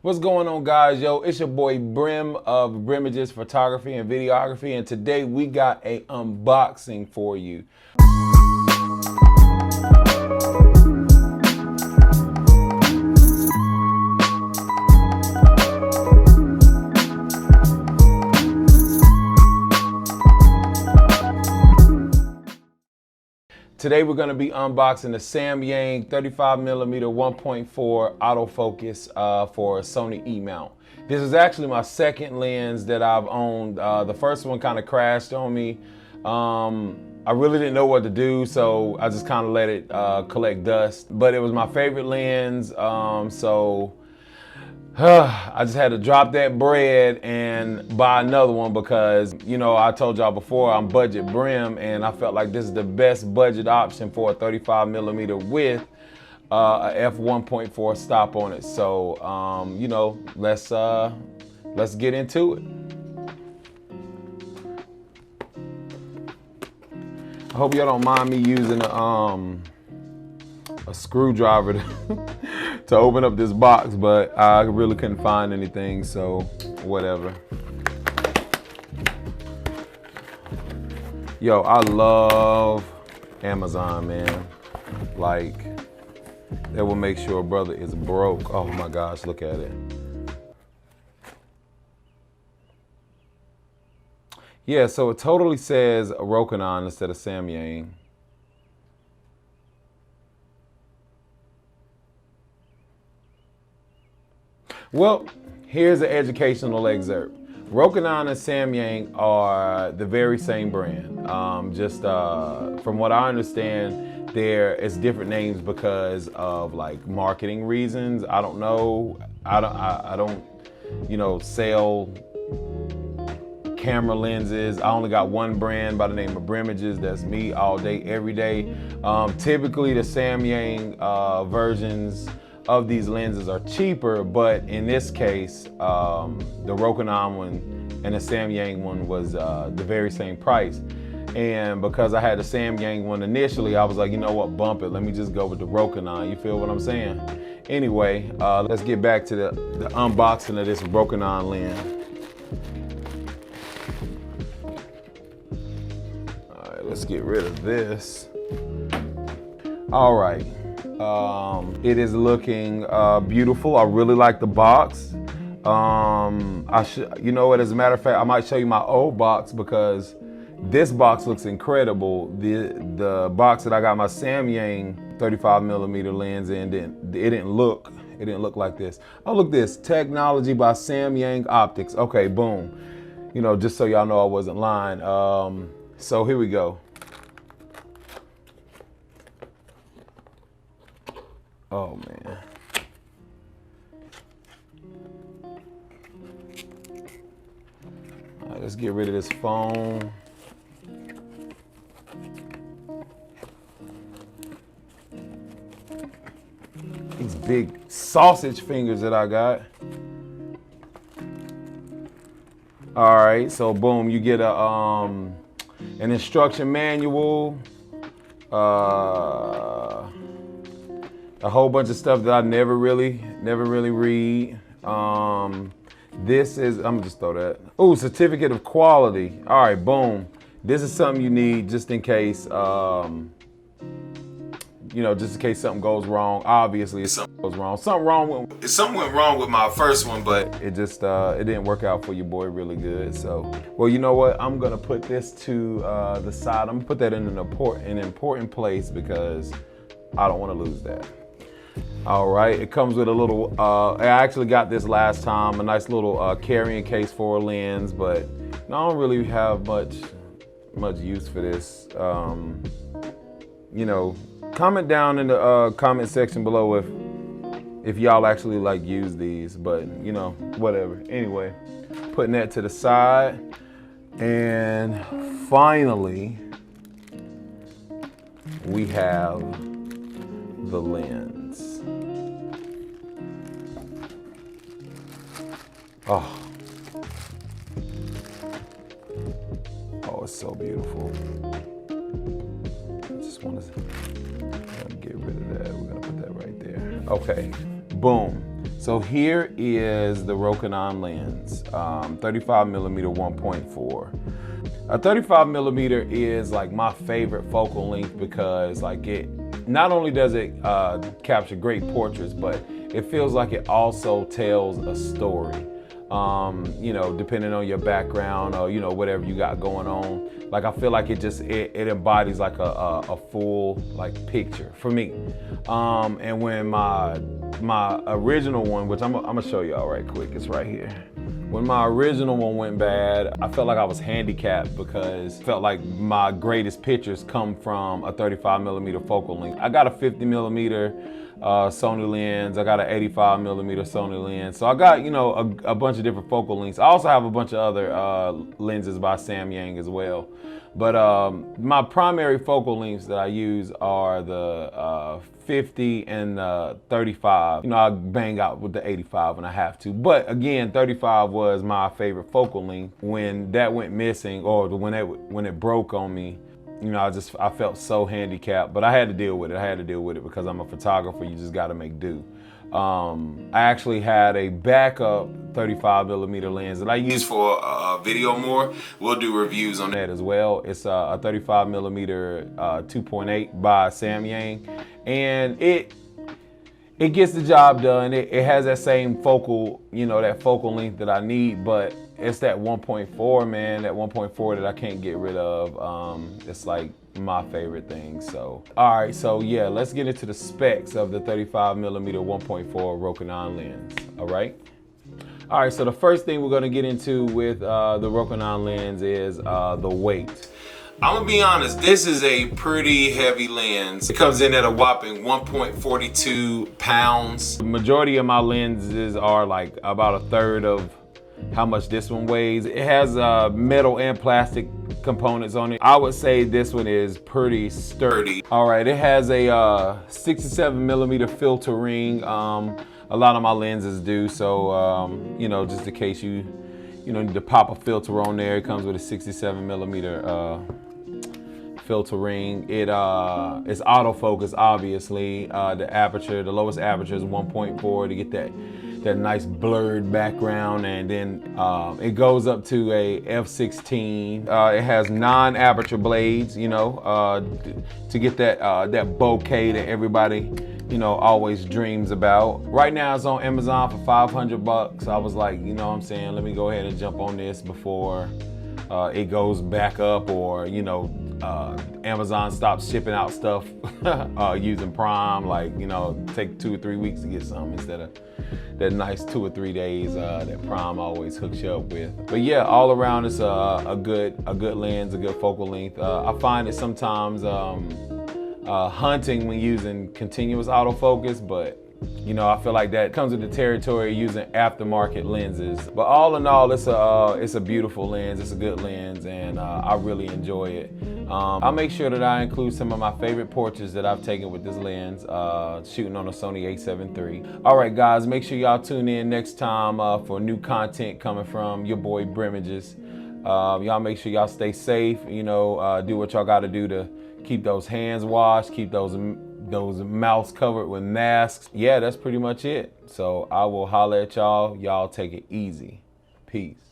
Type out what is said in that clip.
What's going on, guys? Yo, it's your boy Brim of Brimages Photography and Videography, and today we got a unboxing for you. Today we're going to be unboxing the Samyang 35mm 1.4 autofocus for a Sony E mount. This is actually my second lens that I've owned. The first one kind of crashed on me. I really didn't know what to do, so I just kind of let it collect dust. But it was my favorite lens, so I just had to drop that bread and buy another one because, you know, I told y'all before I'm budget Brim, and I felt like this is the best budget option for a 35mm with a f1.4 stop on it. So, you know, let's get into it. I hope y'all don't mind me using a screwdriver to open up this box, but I really couldn't find anything, so whatever. Yo, I love Amazon, man. Like, they will make sure a brother is broke. Oh my gosh, look at it. Yeah, so it totally says Rokinon instead of Samyang. Well, here's an educational excerpt. Rokinon and Samyang are the very same brand. From what I understand, it's different names because of like marketing reasons. I don't know. I don't, you know, sell camera lenses. I only got one brand by the name of Brimages. That's me all day, every day. Typically the Samyang versions of these lenses are cheaper, but in this case, the Rokinon one and the Samyang one was the very same price. And because I had the Samyang one initially, I was like, you know what, bump it. Let me just go with the Rokinon. You feel what I'm saying? Anyway, let's get back to the unboxing of this Rokinon lens. All right, let's get rid of this. All right. It is looking beautiful. I really like the box. You know what, as a matter of fact, I might show you my old box because this box looks incredible. The box that I got my Samyang 35mm lens in, it didn't look like this. Oh, look this, technology by Samyang Optics. Okay, boom. You know, just so y'all know I wasn't lying. So here we go. Oh man. All right, let's get rid of this phone. These big sausage fingers that I got. All right, so boom, you get an instruction manual. A whole bunch of stuff that I never really read. This is, I'm gonna just throw that. Oh, certificate of quality. All right, boom. This is something you need just in case, you know, just in case something goes wrong. Obviously, if something goes wrong. Something went wrong with my first one, but it just, it didn't work out for your boy really good. So, well, you know what? I'm gonna put this to the side. I'm gonna put that in an important place because I don't wanna lose that. All right, it comes with a little, I actually got this last time, a nice little carrying case for a lens, but I don't really have much use for this. You know, comment down in the comment section below if y'all actually like use these, but you know, whatever. Anyway, putting that to the side, and finally, we have the lens. Oh, it's so beautiful. I just want to get rid of that. We're gonna put that right there. Okay, boom. So here is the Rokinon lens, 35mm 1.4. A 35mm is like my favorite focal length because like it, not only does it capture great portraits, but it feels like it also tells a story. You know, depending on your background or, you know, whatever you got going on. Like, I feel like it embodies like a full like picture for me. And when my original one, which I'm gonna show y'all right quick, it's right here. When my original one went bad, I felt like I was handicapped because I felt like my greatest pictures come from a 35mm focal length. I got a 50mm Sony lens. I got an 85mm Sony lens. So I got, you know, a bunch of different focal lengths. I also have a bunch of other lenses by Samyang as well. But my primary focal lengths that I use are the 50 and 35. You know, I bang out with the 85 when I have to. But again, 35 was my favorite focal length. When that went missing, or when it broke on me, you know, I felt so handicapped, but I had to deal with it. I had to deal with it because I'm a photographer. You just got to make do. I actually had a backup 35mm lens that I use for video more. We'll do reviews on that as well. It's a 35mm 2.8 by Samyang, and it gets the job done. It has that same focal, you know, that focal length that I need, but it's that 1.4, man, that 1.4 that I can't get rid of. It's like my favorite thing. So, all right, so yeah, let's get into the specs of the 35mm 1.4 Rokinon lens, all right? All right, so the first thing we're gonna get into with the Rokinon lens is the weight. I'm gonna be honest, this is a pretty heavy lens. It comes in at a whopping 1.42 pounds. The majority of my lenses are like about a third of how much this one weighs. It has metal and plastic components on it. I would say this one is pretty sturdy. All right, it has a 67mm filter ring. A lot of my lenses do, so you know, just in case you need to pop a filter on there, it comes with a 67mm filter ring. It's autofocus, obviously. The lowest aperture is 1.4 to get that nice blurred background, and then it goes up to a f/16. It has non-aperture blades, you know, to get that bokeh that everybody, you know, always dreams about. Right now it's on Amazon for 500 bucks. I was like, you know what I'm saying, let me go ahead and jump on this before it goes back up, or, you know, Amazon stops shipping out stuff using Prime. Like, you know, take 2 or 3 weeks to get some instead of that nice 2 or 3 days that Prime always hooks you up with. But yeah, all around it's a good lens, a good focal length. I find it sometimes hunting when using continuous autofocus, but you know, I feel like that comes with the territory using aftermarket lenses. But all in all, it's a beautiful lens. It's a good lens, and I really enjoy it. I'll make sure that I include some of my favorite portraits that I've taken with this lens, shooting on a Sony A7 III. All right, guys, make sure y'all tune in next time for new content coming from your boy Brimages. Y'all make sure y'all stay safe. You know, do what y'all got to do to keep those hands washed, keep those mouths covered with masks. Yeah, that's pretty much it. So I will holler at y'all. Y'all take it easy. Peace.